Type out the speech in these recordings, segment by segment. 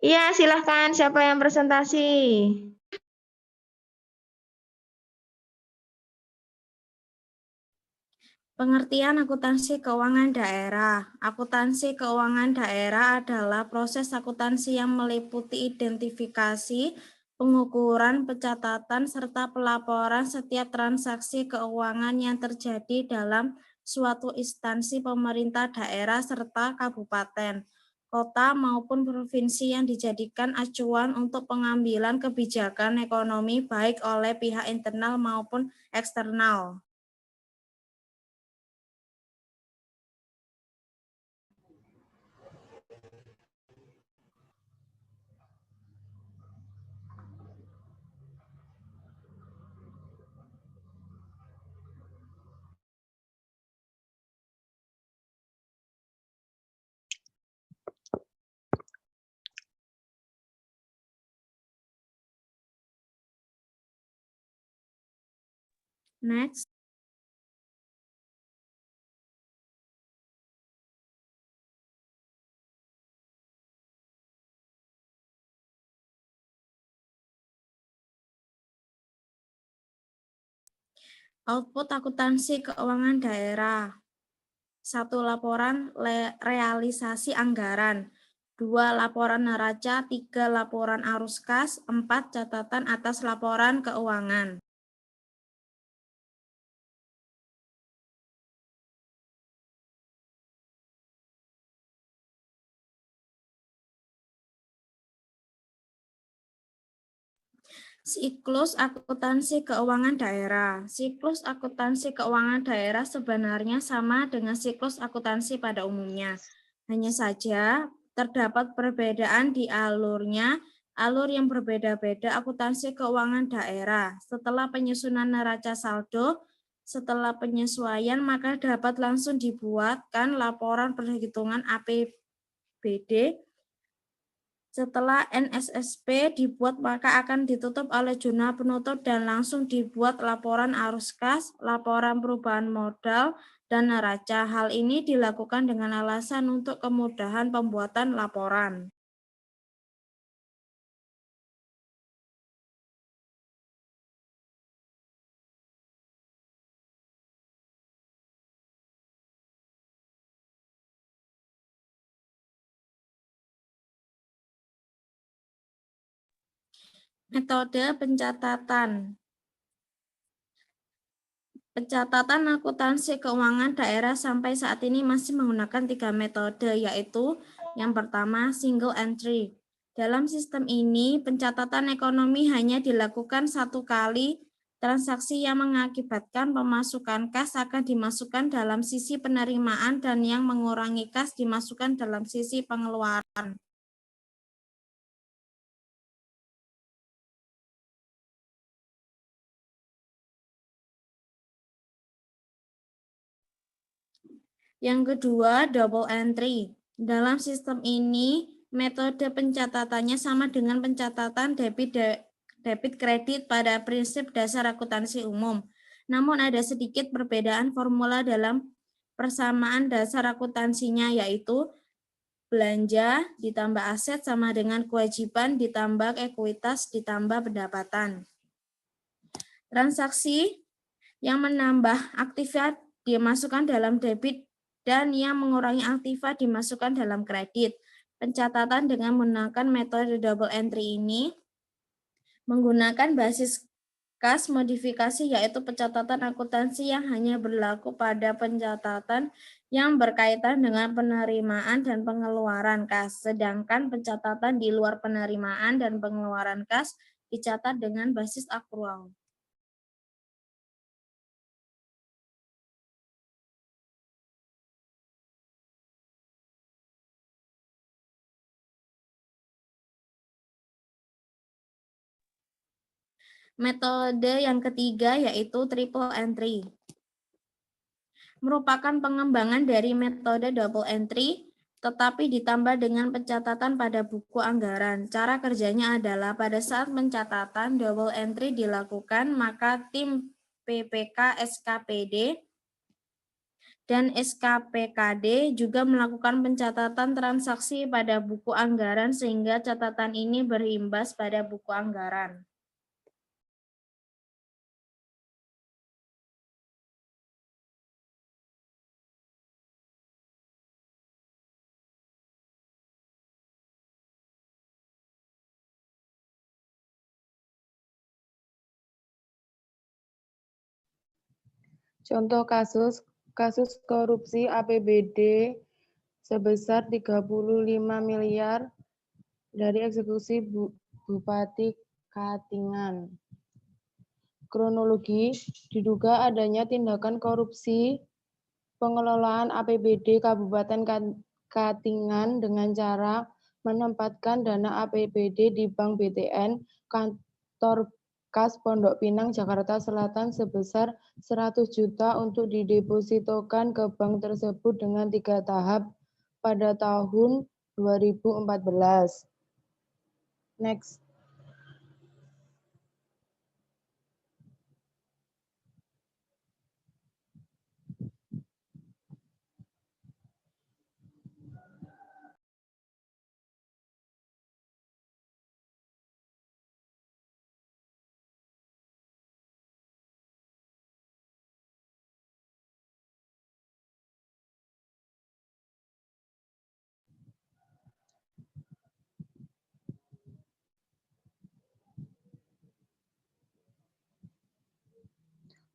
Iya, silahkan. Siapa yang presentasi? Pengertian akuntansi keuangan daerah. Akuntansi keuangan daerah adalah proses akuntansi yang meliputi identifikasi, pengukuran, pencatatan, serta pelaporan setiap transaksi keuangan yang terjadi dalam suatu instansi pemerintah daerah serta kabupaten, kota maupun provinsi yang dijadikan acuan untuk pengambilan kebijakan ekonomi baik oleh pihak internal maupun eksternal. Next. Output akuntansi keuangan daerah. 1. Laporan realisasi anggaran. 2. Laporan neraca. 3. Laporan arus kas. 4. Catatan atas laporan keuangan. Siklus akuntansi keuangan daerah. Siklus akuntansi keuangan daerah sebenarnya sama dengan siklus akuntansi pada umumnya. Hanya saja terdapat perbedaan di alurnya, alur yang berbeda-beda akuntansi keuangan daerah. Setelah penyusunan neraca saldo, setelah penyesuaian maka dapat langsung dibuatkan laporan perhitungan APBD. Setelah NSSP dibuat maka akan ditutup oleh jurnal penutup dan langsung dibuat laporan arus kas, laporan perubahan modal, dan neraca. Hal ini dilakukan dengan alasan untuk kemudahan pembuatan laporan. Metode pencatatan. Pencatatan akuntansi keuangan daerah sampai saat ini masih menggunakan 3 metode, yaitu yang pertama single entry. Dalam sistem ini, pencatatan ekonomi hanya dilakukan 1 kali. Transaksi yang mengakibatkan pemasukan kas akan dimasukkan dalam sisi penerimaan dan yang mengurangi kas dimasukkan dalam sisi pengeluaran. Yang kedua, double entry. Dalam sistem ini, metode pencatatannya sama dengan pencatatan debit kredit pada prinsip dasar akuntansi umum. Namun ada sedikit perbedaan formula dalam persamaan dasar akuntansinya, yaitu belanja ditambah aset sama dengan kewajiban ditambah ekuitas ditambah pendapatan. Transaksi yang menambah aktiva dimasukkan dalam debit dan yang mengurangi aktiva dimasukkan dalam kredit. Pencatatan dengan menggunakan metode double entry ini menggunakan basis kas modifikasi, yaitu pencatatan akuntansi yang hanya berlaku pada pencatatan yang berkaitan dengan penerimaan dan pengeluaran kas, sedangkan pencatatan di luar penerimaan dan pengeluaran kas dicatat dengan basis akrual. Metode yang ketiga yaitu triple entry. Merupakan pengembangan dari metode double entry, tetapi ditambah dengan pencatatan pada buku anggaran. Cara kerjanya adalah pada saat pencatatan double entry dilakukan, maka tim PPK SKPD dan SKPKD juga melakukan pencatatan transaksi pada buku anggaran sehingga catatan ini berimbas pada buku anggaran. Contoh kasus korupsi APBD sebesar 35 miliar dari eksekusi Bupati Katingan. Kronologi, diduga adanya tindakan korupsi pengelolaan APBD Kabupaten Katingan dengan cara menempatkan dana APBD di Bank BTN, kantor Kas Pondok Pinang, Jakarta Selatan sebesar 100 juta untuk didepositokan ke bank tersebut dengan 3 tahap pada tahun 2014. Next.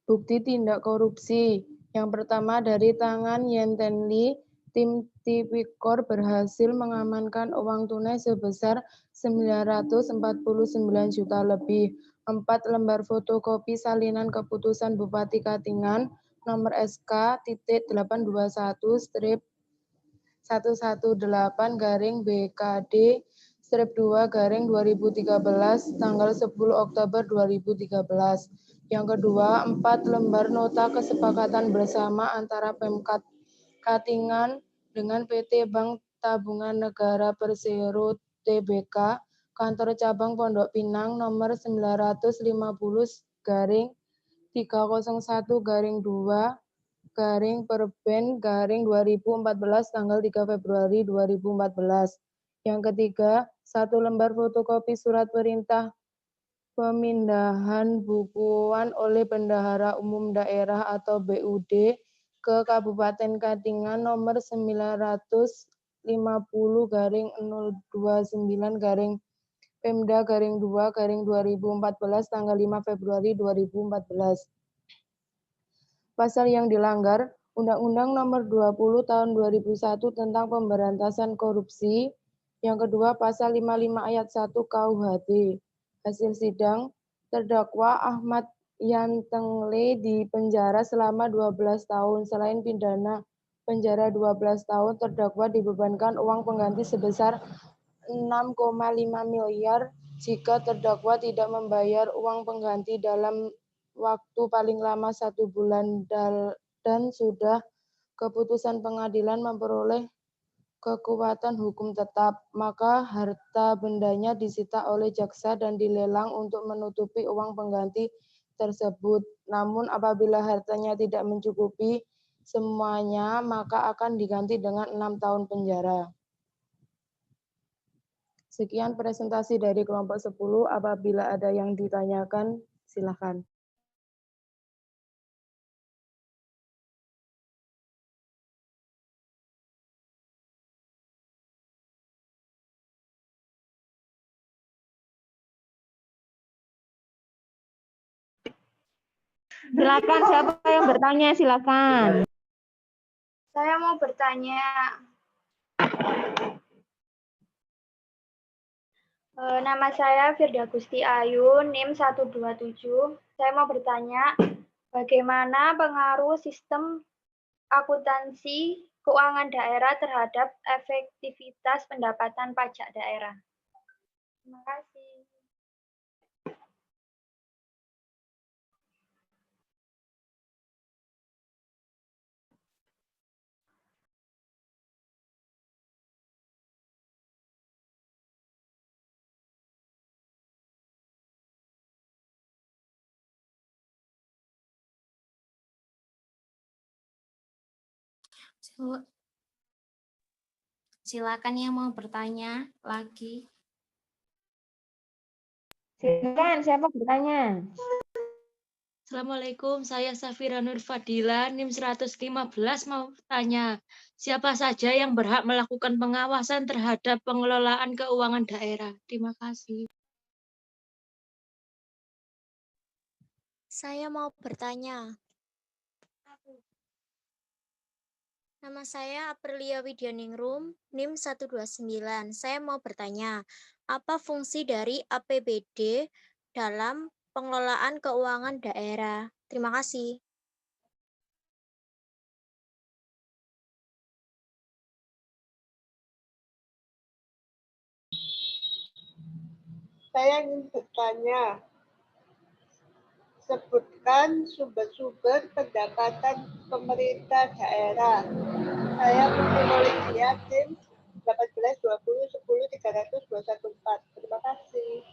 Bukti tindak korupsi. Yang pertama, dari tangan Yentenli, tim Tipikor berhasil mengamankan uang tunai sebesar 949 juta lebih. 4 lembar fotokopi salinan keputusan Bupati Katingan nomor SK-821-118-BKD-2-2013 tanggal 10 Oktober 2013. Yang kedua, 4 lembar nota kesepakatan bersama antara Pemkat Katingan dengan PT Bank Tabungan Negara Persero Tbk, kantor cabang Pondok Pinang nomor 950-301-2-Perben-2014 tanggal 3 Februari 2014. Yang ketiga, 1 lembar fotokopi surat perintah pemindahan bukuan oleh Bendahara Umum Daerah atau BUD ke Kabupaten Katingan nomor 950-029-Pemda-2-2014 tanggal 5 Februari 2014. Pasal yang dilanggar, Undang-Undang Nomor 20 Tahun 2001 tentang Pemberantasan Korupsi. Yang kedua, Pasal 55 Ayat 1 KUHP. Hasil sidang, terdakwa Ahmad Yantengle dipenjara selama 12 tahun. Selain pidana penjara 12 tahun, terdakwa dibebankan uang pengganti sebesar 6,5 miliar jika terdakwa tidak membayar uang pengganti dalam waktu paling lama 1 bulan dan sudah keputusan pengadilan memperoleh kekuatan hukum tetap, maka harta bendanya disita oleh jaksa dan dilelang untuk menutupi uang pengganti tersebut. Namun apabila hartanya tidak mencukupi semuanya, maka akan diganti dengan 6 tahun penjara. Sekian presentasi dari kelompok 10. Apabila ada yang ditanyakan, silakan. Silakan, siapa yang bertanya? Silakan. Saya mau bertanya. Nama saya Firda Gusti Ayu, NIM 127. Saya mau bertanya, bagaimana pengaruh sistem akuntansi keuangan daerah terhadap efektivitas pendapatan pajak daerah? Terima kasih. Silakan yang mau bertanya lagi. Silakan, siapa bertanya? Assalamualaikum, saya Safira Nur Fadila, NIM 115 mau tanya, siapa saja yang berhak melakukan pengawasan terhadap pengelolaan keuangan daerah? Terima kasih. Saya mau bertanya. Nama saya Aprilia Widyaningrum, NIM 129. Saya mau bertanya, apa fungsi dari APBD dalam pengelolaan keuangan daerah? Terima kasih. Saya ingin bertanya, sebutkan sumber-sumber pendapatan pemerintah daerah. Saya menulisnya tim 18 20 10 300 214. Terima kasih.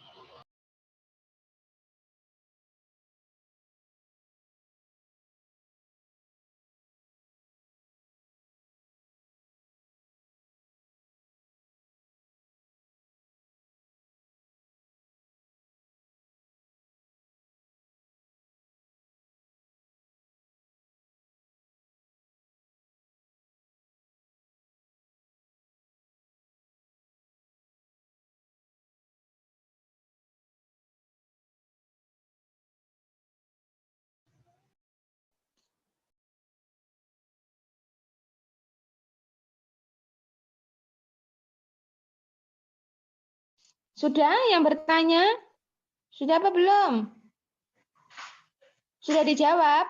Sudah yang bertanya? Sudah apa belum? Sudah dijawab?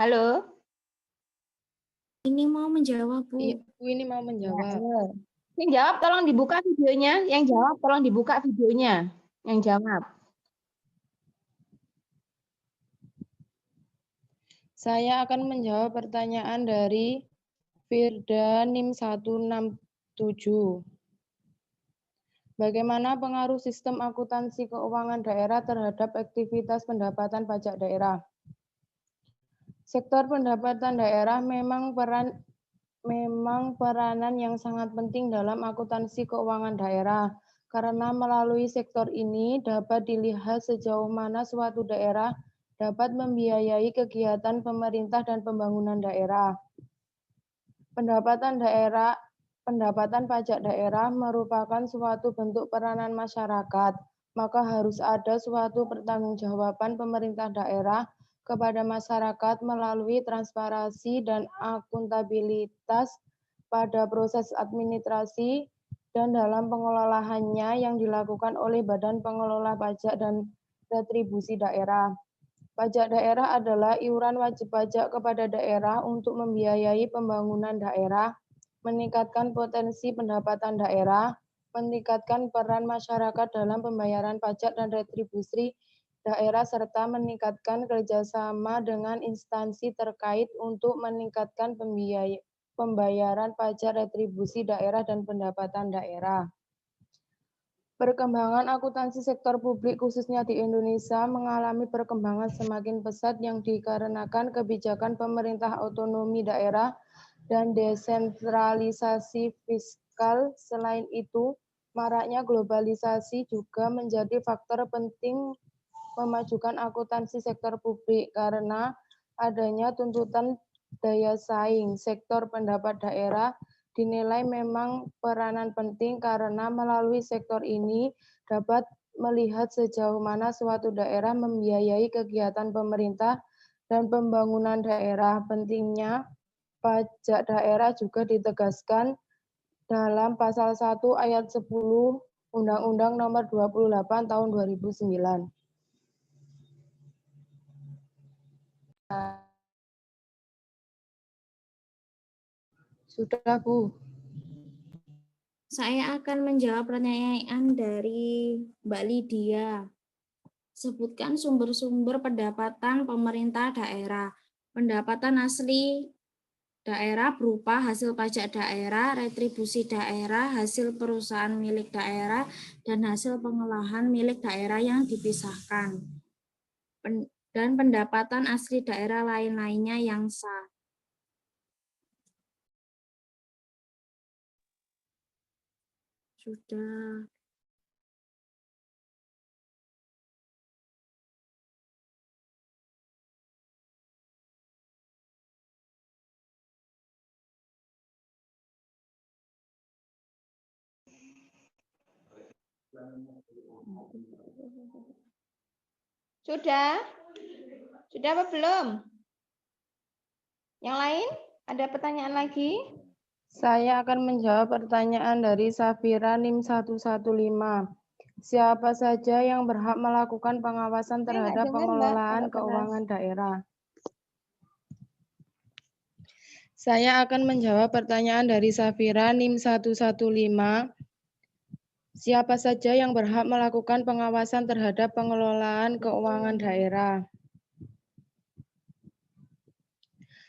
Halo? Ini mau menjawab, Bu. Iya, Bu ini mau menjawab. Yang jawab tolong dibuka videonya. Yang jawab tolong dibuka videonya. Yang jawab. Saya akan menjawab pertanyaan dari Firda NIM 167. Bagaimana pengaruh sistem akuntansi keuangan daerah terhadap aktivitas pendapatan pajak daerah? Sektor pendapatan daerah memang peranan yang sangat penting dalam akuntansi keuangan daerah, karena melalui sektor ini dapat dilihat sejauh mana suatu daerah dapat membiayai kegiatan pemerintah dan pembangunan daerah. Pendapatan pajak daerah merupakan suatu bentuk peranan masyarakat, maka harus ada suatu pertanggungjawaban pemerintah daerah kepada masyarakat melalui transparansi dan akuntabilitas pada proses administrasi dan dalam pengelolaannya yang dilakukan oleh Badan Pengelola Pajak dan Retribusi Daerah. Pajak daerah adalah iuran wajib pajak kepada daerah untuk membiayai pembangunan daerah, meningkatkan potensi pendapatan daerah, meningkatkan peran masyarakat dalam pembayaran pajak dan retribusi daerah, serta meningkatkan kerjasama dengan instansi terkait untuk meningkatkan pembayaran pajak retribusi daerah dan pendapatan daerah. Perkembangan akuntansi sektor publik khususnya di Indonesia mengalami perkembangan semakin pesat yang dikarenakan kebijakan pemerintah otonomi daerah dan desentralisasi fiskal. Selain itu, maraknya globalisasi juga menjadi faktor penting memajukan akuntansi sektor publik karena adanya tuntutan daya saing. Sektor pendapat daerah dinilai memang peranan penting karena melalui sektor ini dapat melihat sejauh mana suatu daerah membiayai kegiatan pemerintah dan pembangunan daerah. Pentingnya pajak daerah juga ditegaskan dalam pasal 1 ayat 10 Undang-Undang Nomor 28 Tahun 2009. Sudah, Bu. Saya akan menjawab pertanyaan dari Mbak Lydia. Sebutkan sumber-sumber pendapatan pemerintah daerah. Pendapatan asli daerah berupa hasil pajak daerah, retribusi daerah, hasil perusahaan milik daerah, dan hasil pengolahan milik daerah yang dipisahkan. Dan pendapatan asli daerah lain-lainnya yang sah. Sudah. Sudah? Sudah apa belum? Yang lain? Ada pertanyaan lagi? Saya akan menjawab pertanyaan dari Safira NIM 115. Siapa saja yang berhak melakukan pengawasan Saya nggak terhadap dengar, Mbak, pengelolaan agak keras. keuangan daerah? Saya akan menjawab pertanyaan dari Safira NIM 115. Siapa saja yang berhak melakukan pengawasan terhadap pengelolaan keuangan daerah?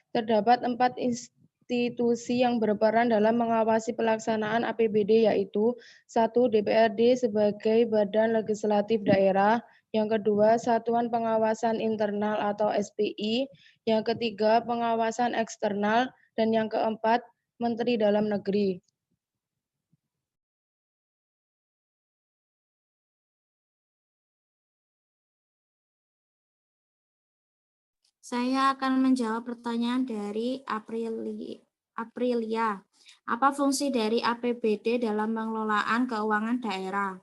Terdapat 4 institusi yang berperan dalam mengawasi pelaksanaan APBD, yaitu 1. DPRD sebagai badan legislatif daerah, yang kedua Satuan Pengawasan Internal atau SPI, yang ketiga pengawasan eksternal, dan yang keempat Menteri Dalam Negeri. Saya akan menjawab pertanyaan dari Aprilia. Apa fungsi dari APBD dalam pengelolaan keuangan daerah?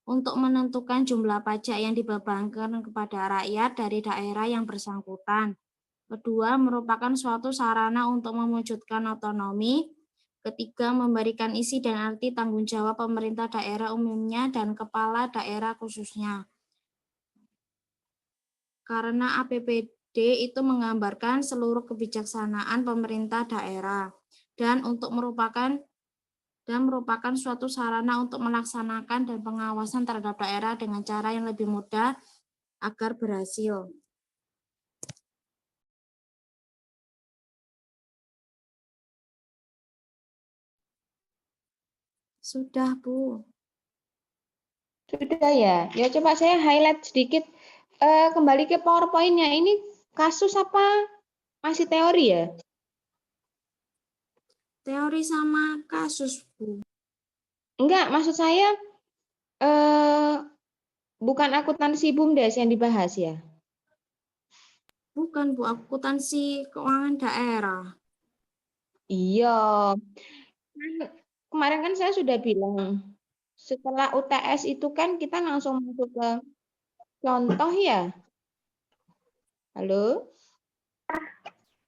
Untuk menentukan jumlah pajak yang dibebankan kepada rakyat dari daerah yang bersangkutan. Kedua, merupakan suatu sarana untuk mewujudkan otonomi. Ketiga, memberikan isi dan arti tanggung jawab pemerintah daerah umumnya dan kepala daerah khususnya. Karena APBD itu menggambarkan seluruh kebijaksanaan pemerintah daerah dan merupakan suatu sarana untuk melaksanakan dan pengawasan terhadap daerah dengan cara yang lebih mudah agar berhasil. Sudah, Bu. Sudah ya? Ya coba saya highlight sedikit. Kembali ke PowerPoint-nya. Ini kasus apa? Masih teori ya? Teori sama kasus, Bu. Enggak, maksud saya bukan akuntansi BUMDes yang dibahas ya? Bukan, Bu, akuntansi keuangan daerah. Iya. Kemarin kan saya sudah bilang, setelah UTS itu kan kita langsung masuk ke contoh ya. Halo?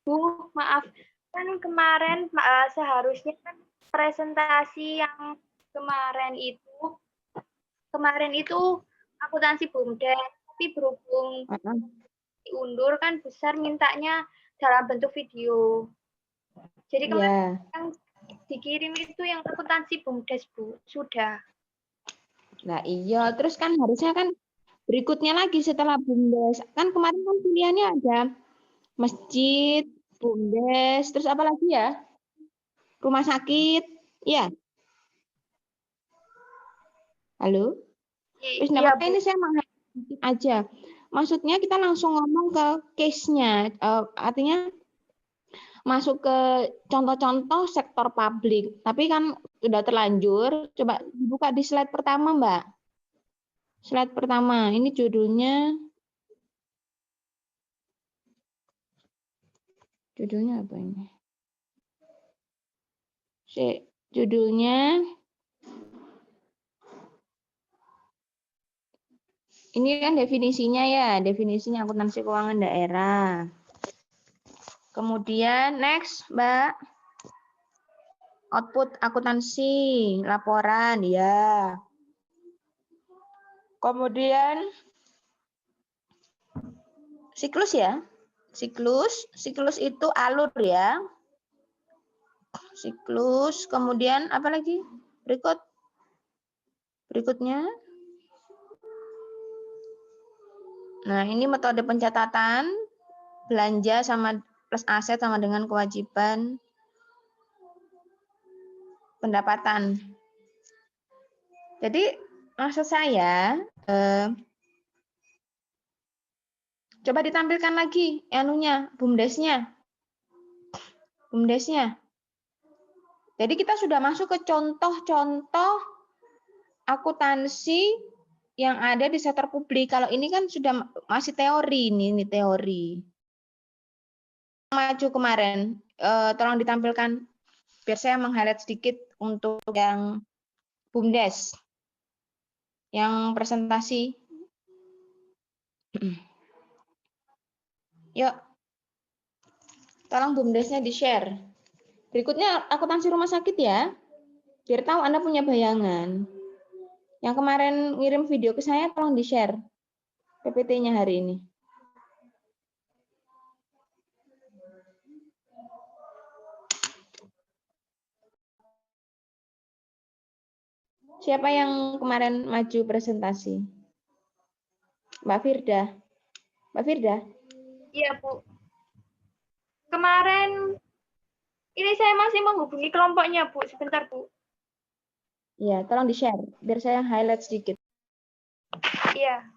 Bu, maaf. Kan kemarin seharusnya kan presentasi yang kemarin itu akuntansi BUMDes, tapi berhubung diundur kan besar mintanya dalam bentuk video. Jadi kemarin yang dikirim itu yang akuntansi BUMDes, Bu. Sudah. Nah iya, terus kan harusnya kan berikutnya lagi setelah BUMDes. Kan kemarin kan pilihannya ada masjid, BUMDes, terus apa lagi ya? Rumah sakit, ya. Halo? Terus Iya, namanya Bu. ini saya menghighlight aja. Maksudnya kita langsung ngomong ke case-nya, artinya masuk ke contoh-contoh sektor publik. Tapi kan sudah terlanjur. Coba dibuka di slide pertama, Mbak. Slide pertama. Ini judulnya apa ini? Judulnya ini kan definisinya ya, definisinya akuntansi keuangan daerah. Kemudian next, Mbak. Output akuntansi, laporan, ya. Kemudian siklus ya. Siklus itu alur ya. Siklus, kemudian apa lagi? Berikutnya. Nah, ini metode pencatatan belanja sama plus aset sama dengan kewajiban pendapatan. Jadi maksud saya coba ditampilkan lagi anunya, BUMDes-nya. Jadi kita sudah masuk ke contoh-contoh akuntansi yang ada di sektor publik. Kalau ini kan sudah masih teori ini teori. Maju kemarin, tolong ditampilkan biar saya meng-highlight sedikit untuk yang BUMDes. Yang presentasi. Yuk. Tolong BUMDesnya di-share. Berikutnya akuntansi rumah sakit ya. Biar tahu Anda punya bayangan. Yang kemarin ngirim video ke saya tolong di-share PPT-nya hari ini. Siapa yang kemarin maju presentasi? Mbak Firda. Mbak Firda? Iya, Bu. Kemarin ini saya masih menghubungi kelompoknya, Bu. Sebentar, Bu. Iya, tolong di-share biar saya highlight sedikit. Iya.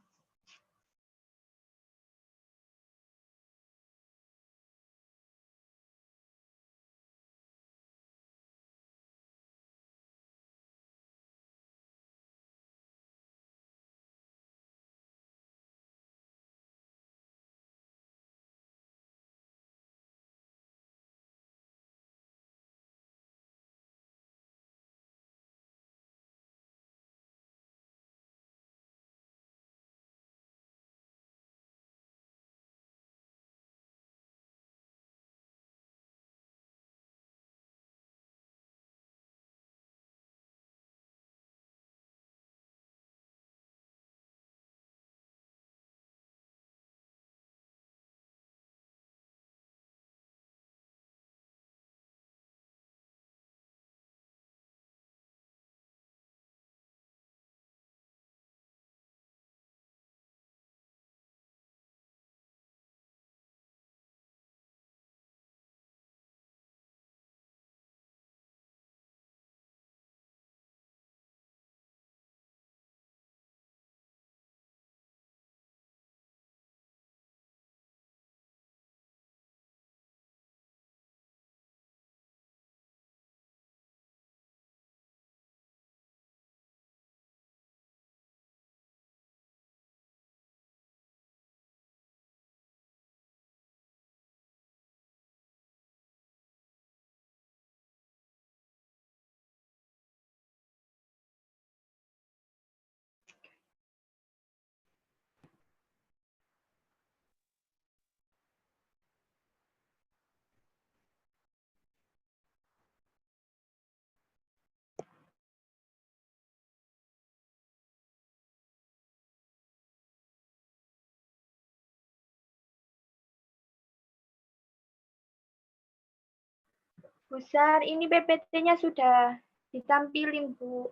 Besar, ini PPT-nya sudah ditampilin, Bu.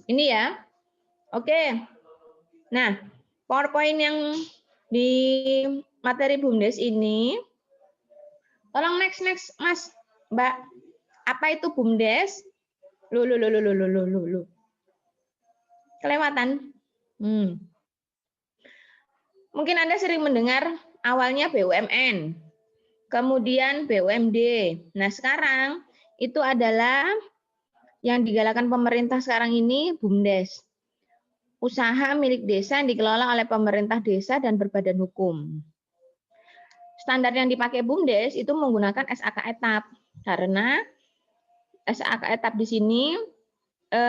Ini ya. Oke. Nah, PowerPoint yang di materi BUMDes ini, tolong next, Mas, Mbak. Apa itu BUMDes? Lu. Kelewatan. Mungkin Anda sering mendengar awalnya BUMN, kemudian BUMD. Nah, sekarang itu adalah yang digalakkan pemerintah sekarang ini BUMDes. Usaha milik desa yang dikelola oleh pemerintah desa dan berbadan hukum. Standar yang dipakai BUMDes itu menggunakan SAK etap. Karena SAK etap di sini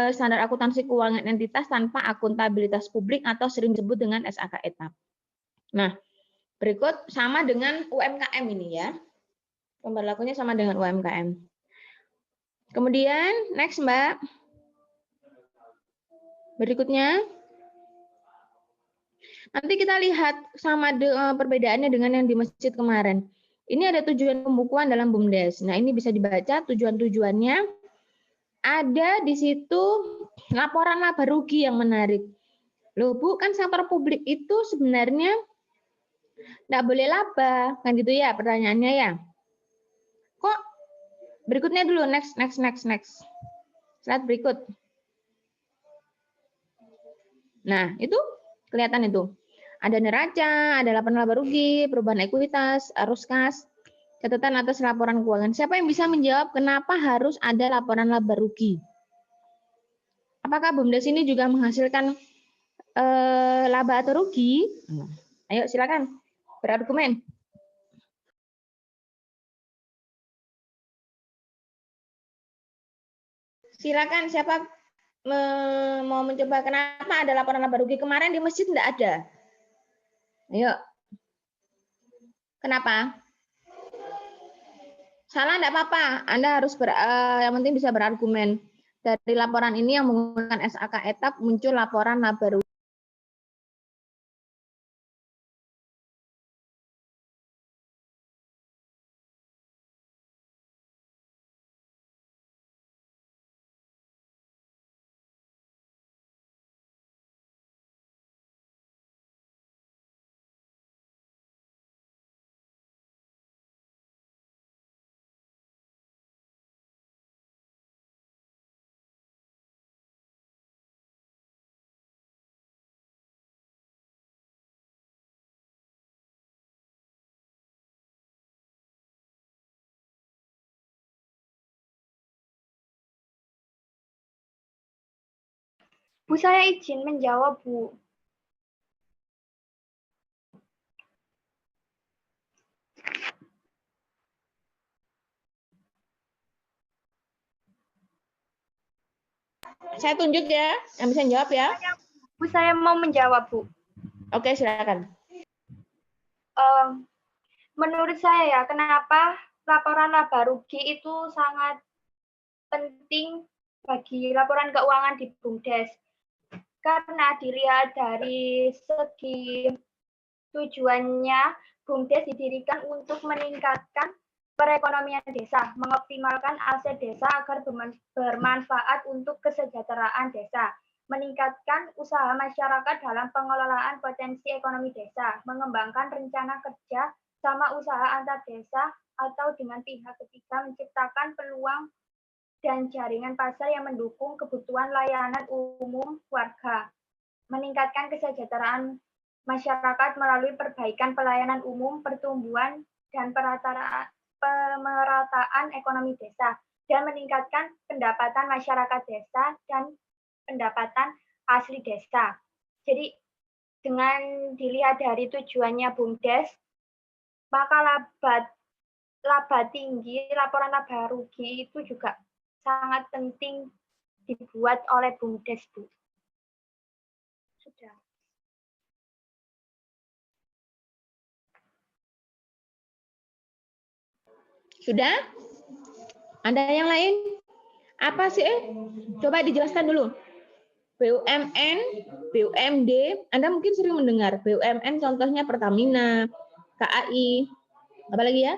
standar akuntansi keuangan entitas tanpa akuntabilitas publik atau sering disebut dengan SAK etap. Nah, berikut sama dengan UMKM ini ya. Pemberlakunya sama dengan UMKM. Kemudian, next Mbak. Berikutnya. Nanti kita lihat sama perbedaannya dengan yang di masjid kemarin. Ini ada tujuan pembukuan dalam BUMDes. Nah, ini bisa dibaca tujuan-tujuannya. Ada di situ laporan laba rugi yang menarik. Loh Bu, kan sektor publik itu sebenarnya nggak boleh laba, kan gitu ya pertanyaannya ya. Kok berikutnya dulu, next. Slide berikut. Nah, itu kelihatan itu. Ada neraca, ada laporan laba rugi, perubahan ekuitas, arus kas, catatan atas laporan keuangan. Siapa yang bisa menjawab kenapa harus ada laporan laba rugi? Apakah BUMDes ini juga menghasilkan laba atau rugi? Ayo silakan berargumen. Silakan siapa mau mencoba, kenapa ada laporan laba rugi kemarin di masjid tidak ada? Ayo. Kenapa? Salah enggak apa-apa. Anda harus yang penting bisa berargumen. Dari laporan ini yang menggunakan SAK etap muncul laporan laba rugi. Bu, saya izin menjawab, Bu. Saya tunjuk ya, yang bisa jawab ya. Bu, saya mau menjawab, Bu. Oke, silakan. Menurut saya ya, kenapa laporan laba rugi itu sangat penting bagi laporan keuangan di BUMDes. Karena dilihat dari segi tujuannya, BUMDes didirikan untuk meningkatkan perekonomian desa, mengoptimalkan aset desa agar bermanfaat untuk kesejahteraan desa, meningkatkan usaha masyarakat dalam pengelolaan potensi ekonomi desa, mengembangkan rencana kerja sama usaha antar desa atau dengan pihak ketiga, menciptakan peluang dan jaringan pasar yang mendukung kebutuhan layanan umum warga, meningkatkan kesejahteraan masyarakat melalui perbaikan pelayanan umum, pertumbuhan, dan pemerataan ekonomi desa, dan meningkatkan pendapatan masyarakat desa dan pendapatan asli desa. Jadi, dengan dilihat dari tujuannya BUMDes, maka laba tinggi, laporan laba rugi itu juga sangat penting dibuat oleh BUMDes, Bu. Sudah. Sudah? Ada yang lain? Apa sih? Coba dijelaskan dulu. BUMN, BUMD, Anda mungkin sering mendengar. BUMN contohnya Pertamina, KAI, apa lagi ya?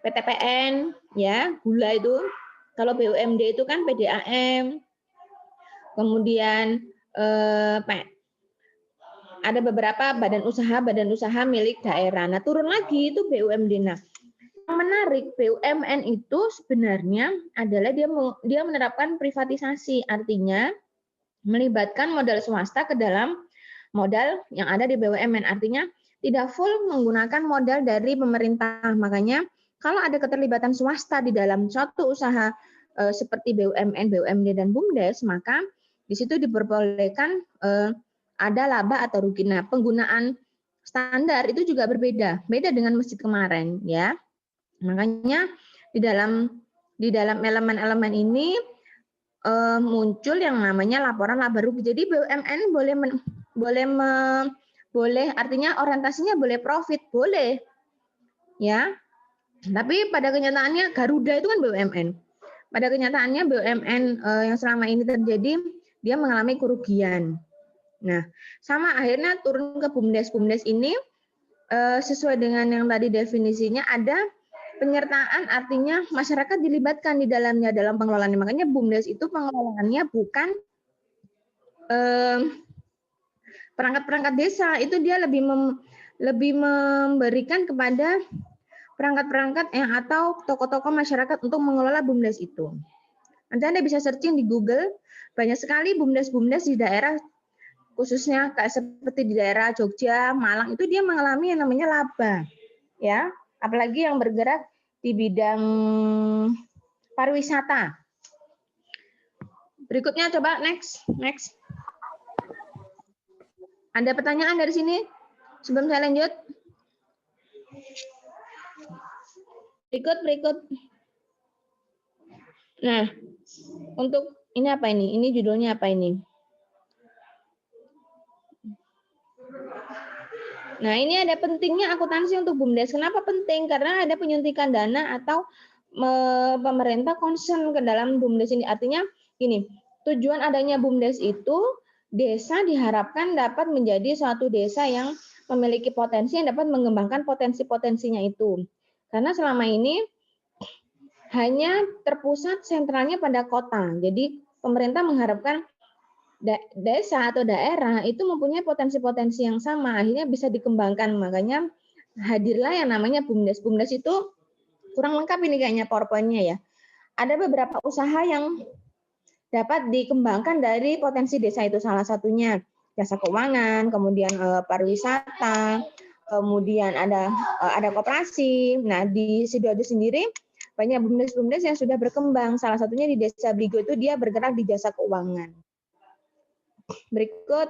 PTPN, ya, gula itu. Kalau BUMD itu kan PDAM, kemudian ada beberapa badan usaha milik daerah. Nah, turun lagi itu BUMD. Nah, yang menarik BUMN itu sebenarnya adalah dia menerapkan privatisasi, artinya melibatkan modal swasta ke dalam modal yang ada di BUMN, artinya tidak full menggunakan modal dari pemerintah. Makanya kalau ada keterlibatan swasta di dalam suatu usaha seperti BUMN, BUMD, dan BUMDes, maka di situ diperbolehkan ada laba atau rugi. Nah, penggunaan standar itu juga berbeda, beda dengan masjid kemarin, ya. Makanya di dalam elemen-elemen ini muncul yang namanya laporan laba rugi. Jadi BUMN boleh boleh, artinya orientasinya boleh profit, boleh. Ya. Tapi pada kenyataannya Garuda itu kan BUMN. Pada kenyataannya BUMN yang selama ini terjadi, dia mengalami kerugian. Nah, sama akhirnya turun ke BUMDes. BUMDes ini sesuai dengan yang tadi definisinya ada penyertaan, artinya masyarakat dilibatkan di dalamnya dalam pengelolaannya. Makanya BUMDes itu pengelolaannya bukan perangkat-perangkat desa, itu dia lebih memberikan kepada perangkat-perangkat atau tokoh-tokoh masyarakat untuk mengelola BUMDes itu. Nanti Anda bisa searching di Google, banyak sekali BUMDes-BUMDes di daerah, khususnya kayak seperti di daerah Jogja, Malang, itu dia mengalami yang namanya laba. Ya, apalagi yang bergerak di bidang pariwisata. Berikutnya coba next. Ada pertanyaan dari sini sebelum saya lanjut? Berikut. Nah, untuk ini apa ini? Ini judulnya apa ini? Nah, ini ada pentingnya akuntansi untuk BUMDes. Kenapa penting? Karena ada penyuntikan dana atau pemerintah concern ke dalam BUMDes ini. Artinya gini, tujuan adanya BUMDes itu desa diharapkan dapat menjadi suatu desa yang memiliki potensi, yang dapat mengembangkan potensi-potensinya itu. Karena selama ini hanya terpusat sentralnya pada kota. Jadi pemerintah mengharapkan desa atau daerah itu mempunyai potensi-potensi yang sama, akhirnya bisa dikembangkan. Makanya hadirlah yang namanya BUMDes. BUMDes itu kurang lengkap ini kayaknya PowerPoint-nya ya. Ada beberapa usaha yang dapat dikembangkan dari potensi desa itu, salah satunya jasa keuangan, kemudian pariwisata, kemudian ada koperasi. Nah, di Sidoarjo sendiri banyak BUMDes-BUMDes yang sudah berkembang. Salah satunya di Desa Bligo itu dia bergerak di jasa keuangan. Berikut.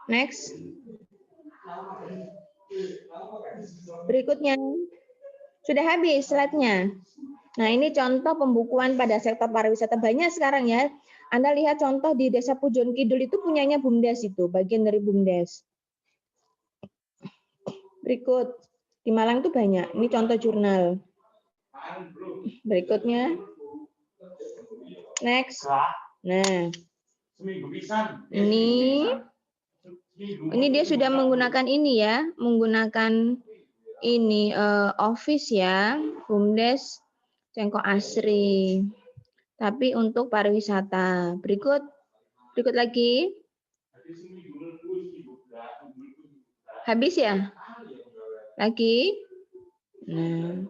Next. Berikutnya. Sudah habis slide-nya. Nah, ini contoh pembukuan pada sektor pariwisata. Banyak sekarang ya. Anda lihat contoh di Desa Pujon Kidul itu punyanya BUMDes itu, bagian dari BUMDes. Berikut. Di Malang itu banyak. Ini contoh jurnal. Berikutnya. Next. Nah. Ini dia sudah menggunakan ini ya, menggunakan ini Office ya, BUMDes Cengkok Asri. Tapi untuk pariwisata. Berikut lagi. Habis ya? Lagi. Nah,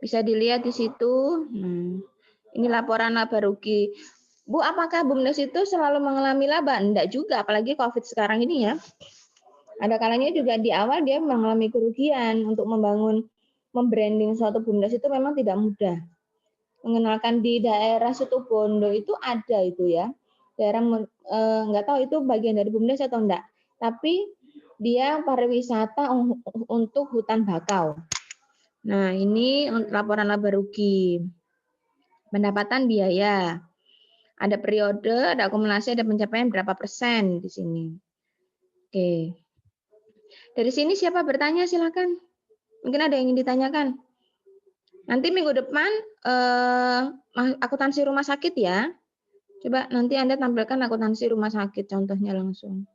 bisa dilihat di situ. Nah, ini laporan laba rugi. Bu, apakah BUMDes itu selalu mengalami laba? Enggak juga, apalagi COVID sekarang ini ya. Ada kalanya juga di awal dia mengalami kerugian. Untuk membranding suatu BUMDes itu memang tidak mudah. Mengenalkan di daerah Situbondo itu ada itu ya. Daerah enggak tahu itu bagian dari BUMDes atau enggak. Tapi dia pariwisata untuk hutan bakau. Nah, ini laporan laba rugi. Pendapatan biaya. Ada periode, ada akumulasi, ada pencapaian berapa persen di sini. Oke. Dari sini siapa bertanya silakan. Mungkin ada yang ingin ditanyakan. Nanti minggu depan akuntansi rumah sakit ya. Coba nanti Anda tampilkan akuntansi rumah sakit contohnya langsung.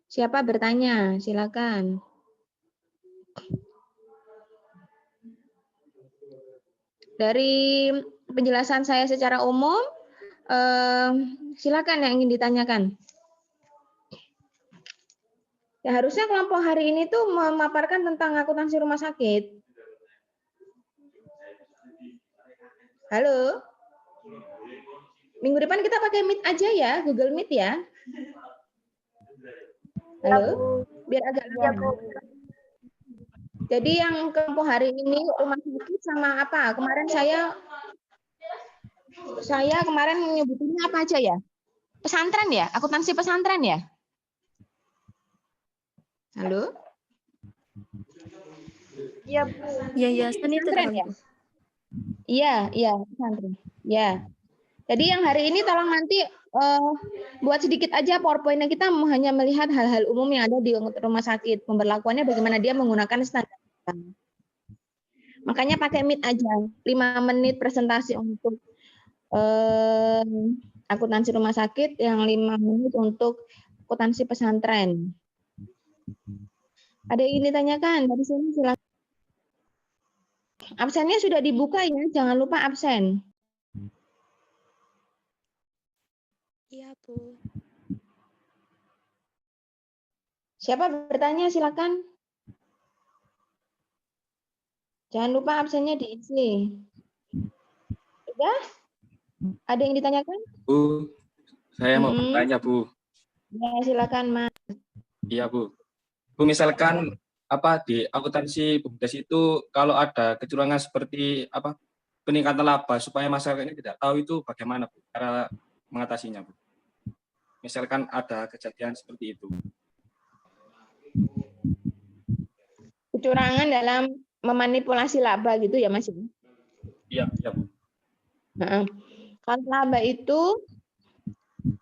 Siapa bertanya? Silakan. Dari penjelasan saya secara umum, silakan yang ingin ditanyakan. Ya, harusnya kelompok hari ini tuh memaparkan tentang akuntansi rumah sakit. Halo? Minggu depan kita pakai Meet aja ya, Google Meet ya. Halo? Biar agak lama. Jadi yang kelompok hari ini rumah sakit sama apa? Kemarin saya kemarin menyebutinnya apa aja ya? Pesantren ya? Akuntansi pesantren ya? Halo? Iya, Bu. Yayasan itu Pesantren ya? Iya, pesantren. Ya. Jadi yang hari ini tolong nanti buat sedikit aja PowerPoint-nya, kita hanya melihat hal-hal umum yang ada di rumah sakit, pemberlakuannya bagaimana dia menggunakan standar. Makanya pakai Meet aja, 5 menit presentasi untuk akuntansi rumah sakit, yang 5 menit untuk akuntansi pesantren. Ada yang ingin ditanyakan dari sini, silakan. Absennya sudah dibuka ya, jangan lupa absen. Iya, Bu. Siapa bertanya, silakan. Jangan lupa absennya diisi. Sudah? Ada yang ditanyakan? Bu, saya mau bertanya, Bu. Ya, silakan, Mas. Iya, Bu. Bu, misalkan di akuntansi BUMDes itu kalau ada kecurangan seperti peningkatan laba supaya masyarakat ini tidak tahu, itu bagaimana, Bu, cara mengatasinya, Bu? Misalkan ada kejadian seperti itu. Kecurangan dalam memanipulasi laba gitu ya, Mas? Iya, Bu. Nah, kalau laba itu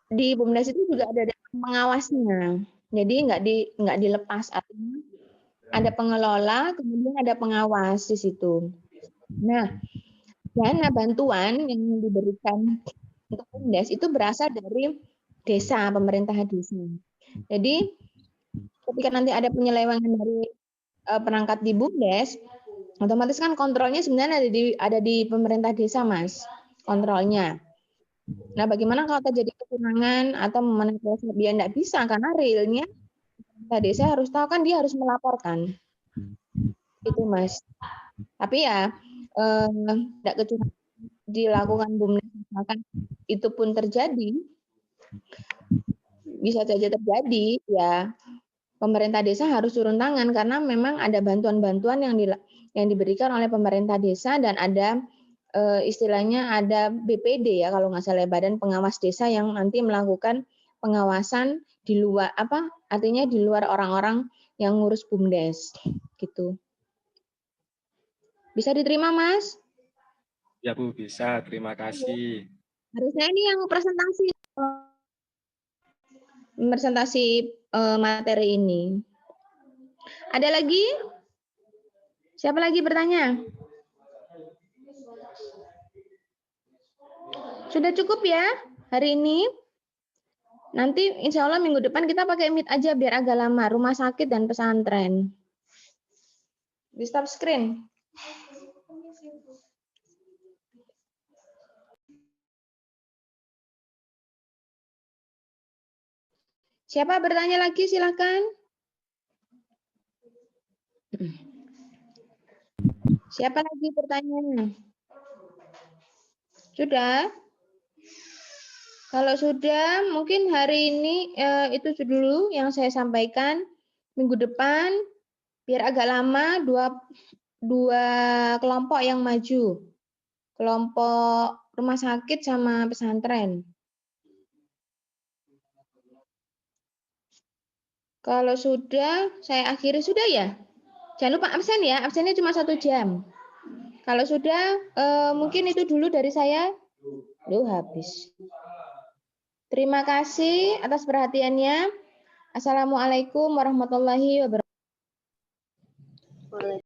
di BUMDes itu juga ada pengawasnya. Jadi nggak dilepas, artinya ada pengelola, kemudian ada pengawas di situ. Nah, dana bantuan yang diberikan untuk BUMDes itu berasal dari desa, pemerintah desa. Jadi ketika nanti ada penyelewengan dari perangkat di BUMDes, otomatis kan kontrolnya sebenarnya ada di pemerintah desa, Mas, kontrolnya. Nah, bagaimana kalau terjadi kecurangan atau memanipulasi, dia tidak bisa karena realnya pemerintah desa harus tahu, kan dia harus melaporkan. Itu, Mas. Tapi ya tidak kecurangan dilakukan BUMDes, misalkan itu pun terjadi, bisa saja terjadi, ya pemerintah desa harus turun tangan karena memang ada bantuan-bantuan yang diberikan oleh pemerintah desa, dan ada istilahnya ada BPD ya kalau nggak salah, Badan Pengawas Desa, yang nanti melakukan pengawasan di luar artinya di luar orang-orang yang ngurus BUMDes gitu. Bisa diterima, Mas? Ya, Bu, bisa. Terima kasih. Harusnya ini yang presentasi materi ini. Ada lagi? Siapa lagi bertanya? Sudah cukup ya hari ini? Nanti insya Allah minggu depan kita pakai Meet aja biar agak lama, rumah sakit dan pesantren. Di stop screen. Siapa bertanya lagi, silakan. Siapa lagi bertanya? Sudah? Kalau sudah, mungkin hari ini itu dulu yang saya sampaikan. Minggu depan, biar agak lama, dua kelompok yang maju. Kelompok rumah sakit sama pesantren. Kalau sudah, saya akhiri. Sudah ya? Jangan lupa absen ya, absennya cuma 1 jam. Kalau sudah, mungkin itu dulu dari saya. Habis. Terima kasih atas perhatiannya. Assalamualaikum warahmatullahi wabarakatuh.